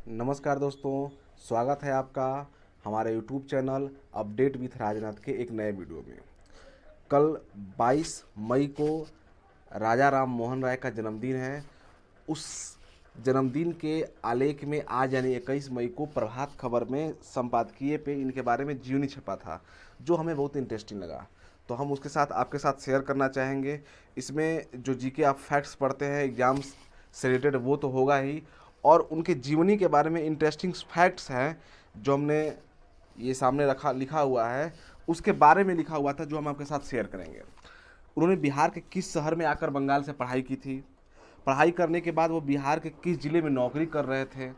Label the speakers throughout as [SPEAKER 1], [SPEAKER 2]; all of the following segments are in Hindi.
[SPEAKER 1] नमस्कार दोस्तों, स्वागत है आपका हमारे YouTube channel update with Rajnath के एक नए वीडियो में। कल 22 मई को राजा राम मोहन राय का जन्मदिन है। उस जन्मदिन के आलेख में आज यानी 21 मई को प्रभात खबर में संपादकीय पे इनके बारे में जीवनी छपा था, जो हमें बहुत इंटरेस्टिंग लगा। तो हम उसके साथ आपके साथ शेयर करना चाहेंगे। इसमें जो जीके आप फैक्ट्स पढ़ते हैं एग्जाम्स से रिलेटेड वो तो होगा ही, और उनके जीवनी के बारे में इंटरेस्टिंग फैक्ट्स हैं जो हमने ये सामने रखा लिखा हुआ है, उसके बारे में लिखा हुआ था जो हम आपके साथ शेयर करेंगे। उन्होंने बिहार के किस शहर में आकर बंगाल से पढ़ाई की थी, पढ़ाई करने के बाद वो बिहार के किस जिले में नौकरी कर रहे थे,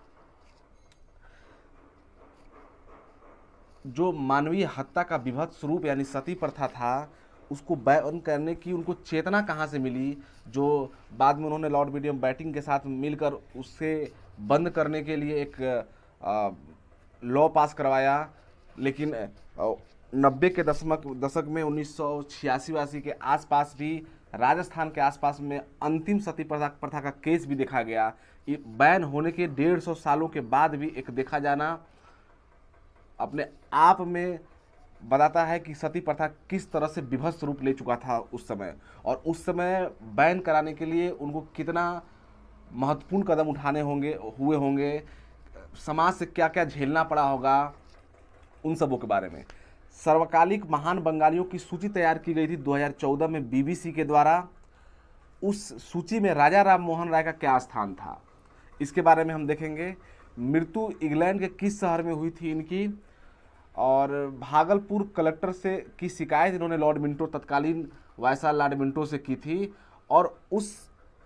[SPEAKER 1] जो मानवीय हत्या का विभत्स रूप यानी सती प्रथा था उसको बैन करने की उनको चेतना कहाँ से मिली, जो बाद में उन्होंने लॉर्ड विलियम बैटिंग के साथ मिलकर उससे बंद करने के लिए एक लॉ पास करवाया। लेकिन 90 के दशक में 1986 के आसपास भी राजस्थान के आसपास में अंतिम सती प्रथा का केस भी देखा गया। ये बैन होने के 150 सालों के बाद भी एक देखा जाना अपने आप में बताता है कि सती प्रथा किस तरह से विभत्स रूप ले चुका था उस समय, और उस समय बैन कराने के लिए उनको कितना महत्वपूर्ण कदम उठाने हुए होंगे, समाज से क्या क्या झेलना पड़ा होगा, उन सबों के बारे में। सर्वकालिक महान बंगालियों की सूची तैयार की गई थी 2014 में बीबीसी के द्वारा। उस सूची में राजा राम मोहन राय का क्या स्थान था, इसके बारे में हम देखेंगे। मृत्यु इंग्लैंड के किस शहर में हुई थी इनकी, और भागलपुर कलेक्टर से की शिकायत इन्होंने लॉर्ड मिंटो तत्कालीन वायसराय लॉर्ड मिंटो से की थी, और उस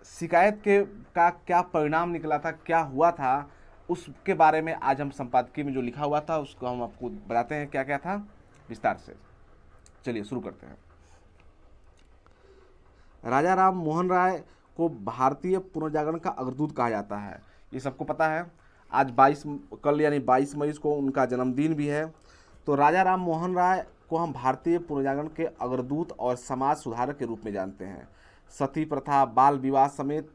[SPEAKER 1] शिकायत का क्या परिणाम निकला था, क्या हुआ था, उसके बारे में आज हम संपादकीय में जो लिखा हुआ था उसको हम आपको बताते हैं क्या क्या था विस्तार से। चलिए शुरू करते हैं। राजा राम मोहन राय को भारतीय पुनर्जागरण का अग्रदूत कहा जाता है, ये सबको पता है। आज कल यानी 22 मई को उनका जन्मदिन भी है। तो राजा राम मोहन राय को हम भारतीय पुनर्जागरण के अग्रदूत और समाज सुधारक के रूप में जानते हैं। सती प्रथा, बाल विवाह समेत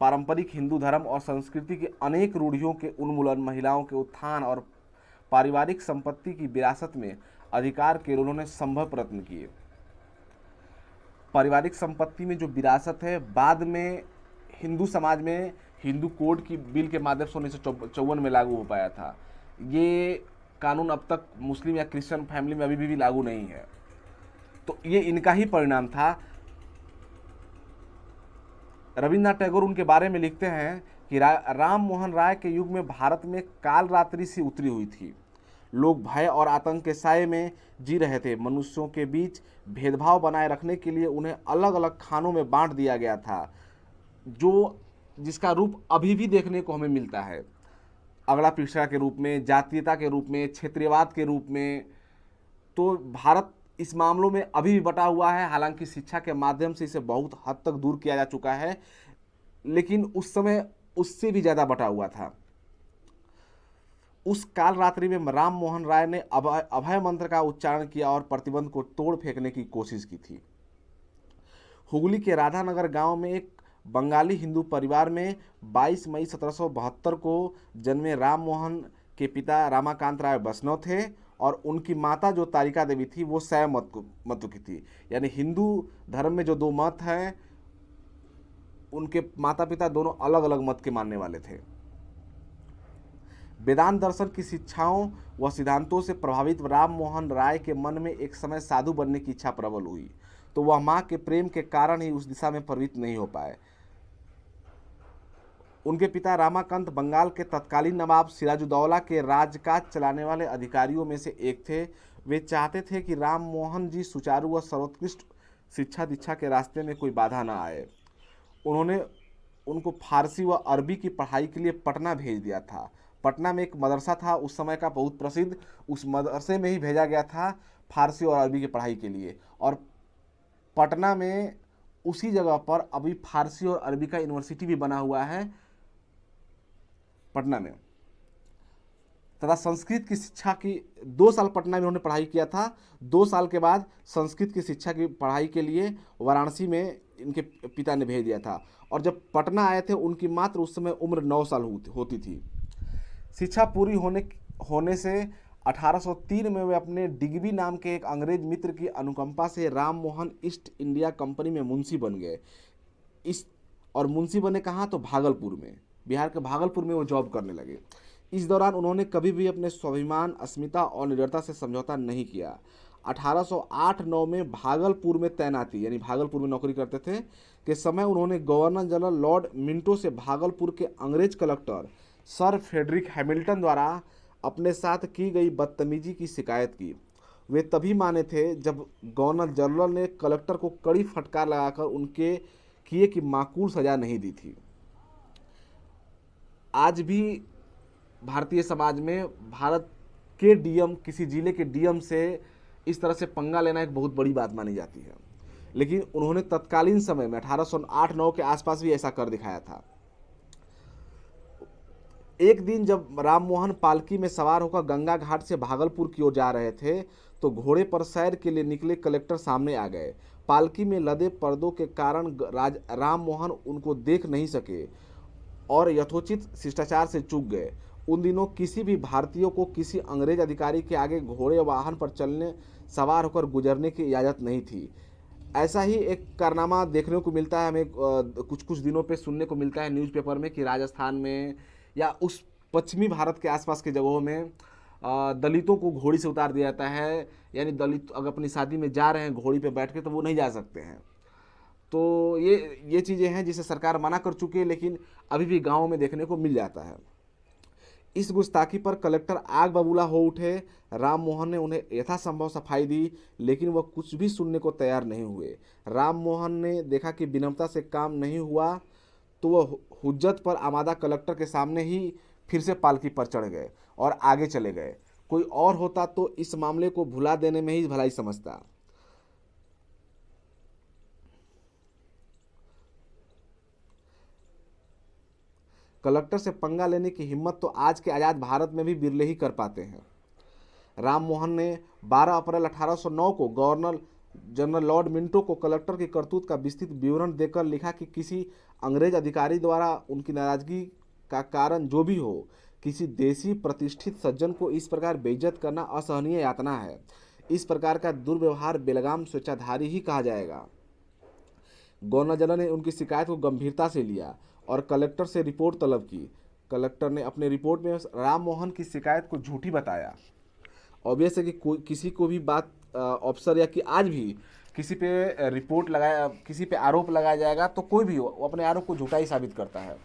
[SPEAKER 1] पारंपरिक हिंदू धर्म और संस्कृति की अनेक रूढ़ियों के उन्मूलन, महिलाओं के उत्थान और पारिवारिक संपत्ति की विरासत में अधिकार के लिए उन्होंने संभव प्रयत्न किए। पारिवारिक संपत्ति में जो विरासत है बाद में हिंदू समाज में हिंदू कोड की बिल के माध्यम से 1954 में लागू हो पाया था। ये कानून अब तक मुस्लिम या क्रिश्चियन फैमिली में अभी भी लागू नहीं है, तो ये इनका ही परिणाम था। रविन्द्रनाथ टैगोर उनके बारे में लिखते हैं कि राम मोहन राय के युग में भारत में काल रात्रि सी उतरी हुई थी। लोग भय और आतंक के साए में जी रहे थे। मनुष्यों के बीच भेदभाव बनाए रखने के लिए उन्हें अलग अलग खानों में बांट दिया गया था, जिसका रूप अभी भी देखने को हमें मिलता है। अगला पृष्ठा के रूप में, जातीयता के रूप में, क्षेत्रीयवाद के रूप में। तो भारत इस मामलों में अभी भी बटा हुआ है। हालांकि शिक्षा के माध्यम से इसे बहुत हद तक दूर किया जा चुका है, लेकिन उस समय उससे भी ज़्यादा बटा हुआ था। उस काल रात्रि में राम मोहन राय ने अभय मंत्र का उच्चारण किया और प्रतिबंध को तोड़ फेंकने की कोशिश की थी। हुगली के राधानगर गांव में एक बंगाली हिंदू परिवार में 22 मई 1772 को जन्मे राम मोहन के पिता रामाकांत राय वैष्णव थे, और उनकी माता जो तारिका देवी थी वो शैव मत की थी। यानी हिंदू धर्म में जो दो मत हैं, उनके माता पिता दोनों अलग अलग मत के मानने वाले थे। वेदांत दर्शन की शिक्षाओं व सिद्धांतों से प्रभावित राम मोहन राय के मन में एक समय साधु बनने की इच्छा प्रबल हुई, तो वह मां के प्रेम के कारण ही उस दिशा में प्रवृत्त नहीं हो पाए। उनके पिता रामाकांत बंगाल के तत्कालीन नवाब सिराजुद्दौला के राजकाज चलाने वाले अधिकारियों में से एक थे। वे चाहते थे कि राम मोहन जी सुचारू व सर्वोत्कृष्ट शिक्षा दीक्षा के रास्ते में कोई बाधा न आए। उन्होंने उनको फारसी व अरबी की पढ़ाई के लिए पटना भेज दिया था। पटना में एक मदरसा था उस समय का बहुत प्रसिद्ध, उस मदरसे में ही भेजा गया था फारसी और अरबी की पढ़ाई के लिए। और पटना में उसी जगह पर अभी फारसी और अरबी का यूनिवर्सिटी भी बना हुआ है पटना में। तथा संस्कृत की शिक्षा की 2 साल पटना में उन्होंने पढ़ाई किया था। 2 साल के बाद संस्कृत की शिक्षा की पढ़ाई के लिए वाराणसी में इनके पिता ने भेज दिया था। और जब पटना आए थे उनकी मात्र उस समय उम्र 9 साल होती थी। शिक्षा पूरी होने से 1803 में वे अपने डिग्बी नाम के एक अंग्रेज मित्र की अनुकंपा से Ram Mohan east India company में मुंशी बन गए। इस और मुंशी बने कहाँ, तो भागलपुर में, बिहार के भागलपुर में वो जॉब करने लगे। इस दौरान उन्होंने कभी भी अपने स्वाभिमान, अस्मिता और निडरता से समझौता नहीं किया। 1808-9 में भागलपुर में तैनाती, यानी भागलपुर में नौकरी करते थे, के समय उन्होंने गवर्नर जनरल लॉर्ड मिंटो से भागलपुर के अंग्रेज कलेक्टर सर फ्रेडरिक हैमिल्टन द्वारा अपने साथ की गई बदतमीजी की शिकायत की। वे तभी माने थे जब गवर्नर जनरल ने कलेक्टर को कड़ी फटकार लगाकर उनके किए की माकूल सजा नहीं दी थी। आज भी भारतीय समाज में भारत के डीएम, किसी जिले के डीएम से इस तरह से पंगा लेना एक बहुत बड़ी बात मानी जाती है। लेकिन उन्होंने तत्कालीन समय में 1808-9 के आसपास भी ऐसा कर दिखाया था। एक दिन जब राम मोहन पालकी में सवार होकर गंगा घाट से भागलपुर की ओर जा रहे थे तो घोड़े पर सैर के लिए निकले कलेक्टर सामने आ गए। पालकी में लदे पर्दों के कारण राम मोहन उनको देख नहीं सके और यथोचित शिष्टाचार से चूक गए। उन दिनों किसी भी भारतीय को किसी अंग्रेज अधिकारी के आगे घोड़े वाहन पर चलने, सवार होकर गुजरने की इजाज़त नहीं थी। ऐसा ही एक कारनामा देखने को मिलता है हमें, कुछ दिनों पे सुनने को मिलता है न्यूज़पेपर में कि राजस्थान में या उस पश्चिमी भारत के आसपास के जगहों में दलितों को घोड़ी से उतार दिया जाता है। यानी दलित अगर अपनी शादी में जा रहे हैं घोड़ी पे बैठ के तो वो नहीं जा सकते हैं। तो ये चीज़ें हैं जिसे सरकार मना कर चुकी है, लेकिन अभी भी गाँव में देखने को मिल जाता है। इस गुस्ताखी पर कलेक्टर आग बबूला हो उठे। राम मोहन ने उन्हें यथासंभव सफाई दी, लेकिन वह कुछ भी सुनने को तैयार नहीं हुए। राम मोहन ने देखा कि विनम्रता से काम नहीं हुआ तो वह हुज्जत पर आमादा कलेक्टर के सामने ही फिर से पालकी पर चढ़ गए और आगे चले गए। कोई और होता तो इस मामले को भुला देने में ही भलाई समझता। कलेक्टर से पंगा लेने की हिम्मत तो आज के आज़ाद भारत में भी बिरले ही कर पाते हैं। राम मोहन ने 12 अप्रैल 1809 को गवर्नर जनरल लॉर्ड मिंटो को कलेक्टर की करतूत का विस्तृत विवरण देकर लिखा कि किसी अंग्रेज अधिकारी द्वारा उनकी नाराजगी का कारण जो भी हो, किसी देशी प्रतिष्ठित सज्जन को इस प्रकार बेइज्जत करना असहनीय यातना है। इस प्रकार का दुर्व्यवहार बेलगाम स्वेच्छाधारी ही कहा जाएगा। गवर्नर जनरल ने उनकी शिकायत को गंभीरता से लिया और कलेक्टर से रिपोर्ट तलब की। कलेक्टर ने अपने रिपोर्ट में राम मोहन की शिकायत को झूठी बताया। ऑब्वियस है कि किसी को भी बात अफसर या कि आज भी किसी पे रिपोर्ट लगाया, किसी पे आरोप लगाया जाएगा तो कोई भी हो वो अपने आरोप को झूठा ही साबित करता है।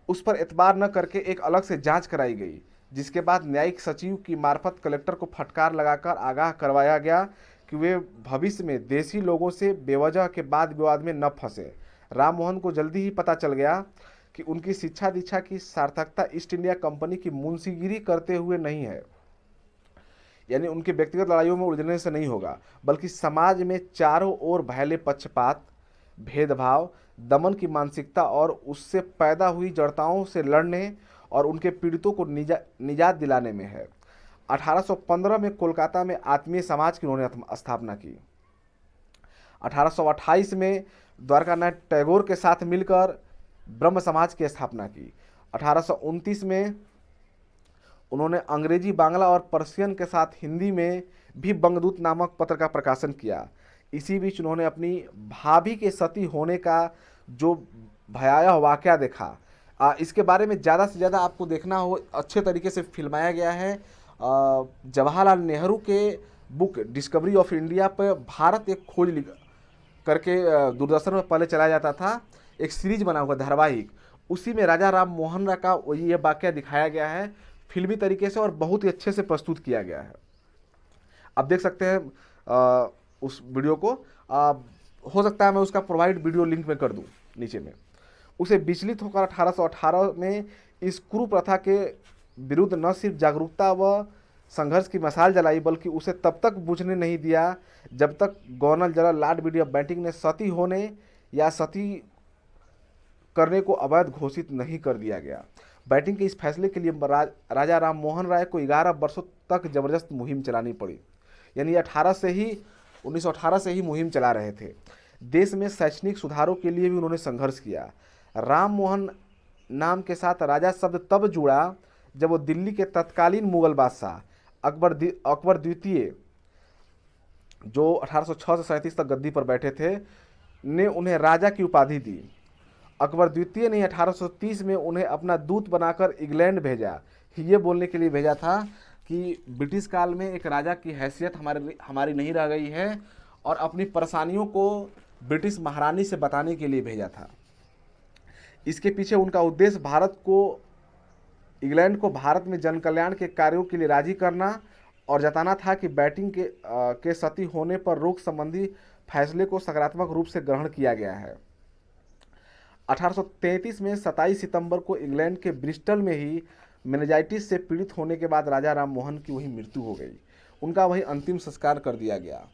[SPEAKER 1] उस पर एतबार न करके एक अलग से जांच कराई गई, जिसके बाद न्यायिक सचिव की मार्फत कलेक्टर को फटकार लगाकर आगाह करवाया गया कि वे भविष्य में देसी लोगों से बेवजह के वाद विवाद में न फंसे। राम मोहन को जल्दी ही पता चल गया कि उनकी शिक्षा दीक्षा की सार्थकता ईस्ट इंडिया कंपनी की मुंशीगिरी करते हुए नहीं है, यानी उनके व्यक्तिगत लड़ाइयों में उलझने से नहीं होगा, बल्कि समाज में चारों ओर फैले पक्षपात, भेदभाव, दमन की मानसिकता और उससे पैदा हुई जड़ताओं से लड़ने और उनके पीड़ितों को निजात दिलाने में है। 1815 में कोलकाता में आत्मीय समाज की उन्होंने स्थापना की। 1828 में द्वारकानाथ टैगोर के साथ मिलकर ब्रह्म समाज की स्थापना की। 1829 में उन्होंने अंग्रेजी, बांग्ला और पर्शियन के साथ हिंदी में भी बंगदूत नामक पत्र का प्रकाशन किया। इसी बीच उन्होंने अपनी भाभी के सती होने का जो भयावह वाकया देखा, इसके बारे में ज़्यादा से ज़्यादा आपको देखना हो, अच्छे तरीके से फिल्माया गया है। जवाहरलाल नेहरू के बुक डिस्कवरी ऑफ इंडिया पर भारत एक खोज करके दूरदर्शन पर पहले चलाया जाता था, एक सीरीज बना हुआ धारावाहिक, उसी में राजा राम मोहन राय का ये वाकया दिखाया गया है फिल्मी तरीके से और बहुत ही अच्छे से प्रस्तुत किया गया है। आप देख सकते हैं उस वीडियो को। हो सकता है मैं उसका प्रोवाइड वीडियो लिंक में कर दूं नीचे में। उसे विचलित होकर 1818 में इस कुप्रथा के विरुद्ध न सिर्फ जागरूकता व संघर्ष की मशाल जलाई, बल्कि उसे तब तक बुझने नहीं दिया जब तक गवर्नर जनरल लॉर्ड माउंटबेटन ने सती होने या सती करने को अवैध घोषित नहीं कर दिया गया। बैटिंग के इस फैसले के लिए राजा राम मोहन राय को 11 वर्षों तक जबरदस्त मुहिम चलानी पड़ी, यानी 1918 से ही मुहिम चला रहे थे। देश में शैक्षणिक सुधारों के लिए भी उन्होंने संघर्ष किया। राम मोहन नाम के साथ राजा शब्द तब जुड़ा जब वो दिल्ली के तत्कालीन मुगल बादशाह अकबर द्वितीय, जो 1806 से 37 तक गद्दी पर बैठे थे, ने उन्हें राजा की उपाधि दी। अकबर द्वितीय ने 1830 में उन्हें अपना दूत बनाकर इंग्लैंड भेजा। ये बोलने के लिए भेजा था कि ब्रिटिश काल में एक राजा की हैसियत हमारी नहीं रह गई है, और अपनी परेशानियों को ब्रिटिश महारानी से बताने के लिए भेजा था। इसके पीछे उनका उद्देश्य इंग्लैंड को भारत में जन कल्याण के कार्यों के लिए राजी करना और जताना था कि बैटिंग के सती होने पर रोक संबंधी फैसले को सकारात्मक रूप से ग्रहण किया गया है। 1833 में 27 सितंबर को इंग्लैंड के ब्रिस्टल में ही मेनिंजाइटिस से पीड़ित होने के बाद राजा राम मोहन की वही मृत्यु हो गई। उनका वही अंतिम संस्कार कर दिया गया।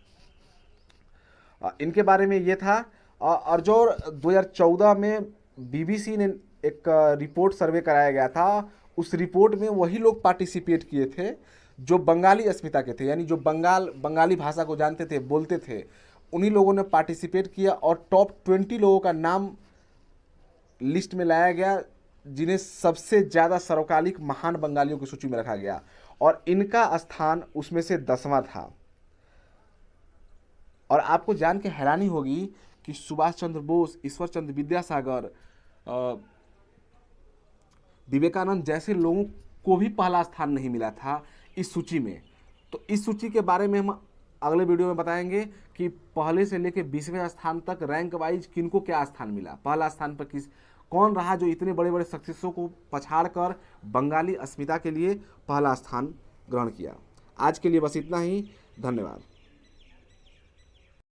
[SPEAKER 1] इनके बारे में ये था। और जो 2014 में BBC ने एक रिपोर्ट सर्वे कराया गया था, उस रिपोर्ट में वही लोग पार्टिसिपेट किए थे जो बंगाली अस्मिता के थे, यानी जो बंगाली भाषा को जानते थे, बोलते थे, उन्हीं लोगों ने पार्टिसिपेट किया और टॉप 20 लोगों का नाम लिस्ट में लाया गया जिन्हें सबसे ज़्यादा सर्वकालिक महान बंगालियों की सूची में रखा गया, और इनका स्थान उसमें से 10वां था। और आपको जान के हैरानी होगी कि सुभाष चंद्र बोस, ईश्वर चंद्र विद्यासागर, विवेकानंद जैसे लोगों को भी पहला स्थान नहीं मिला था इस सूची में। तो इस सूची के बारे में हम अगले वीडियो में बताएंगे कि पहले से लेकर 20वें स्थान तक रैंक वाइज किनको क्या स्थान मिला, पहला स्थान पर कौन रहा जो इतने बड़े बड़े सक्सेसों को पछाड़ कर बंगाली अस्मिता के लिए पहला स्थान ग्रहण किया। आज के लिए बस इतना ही। धन्यवाद।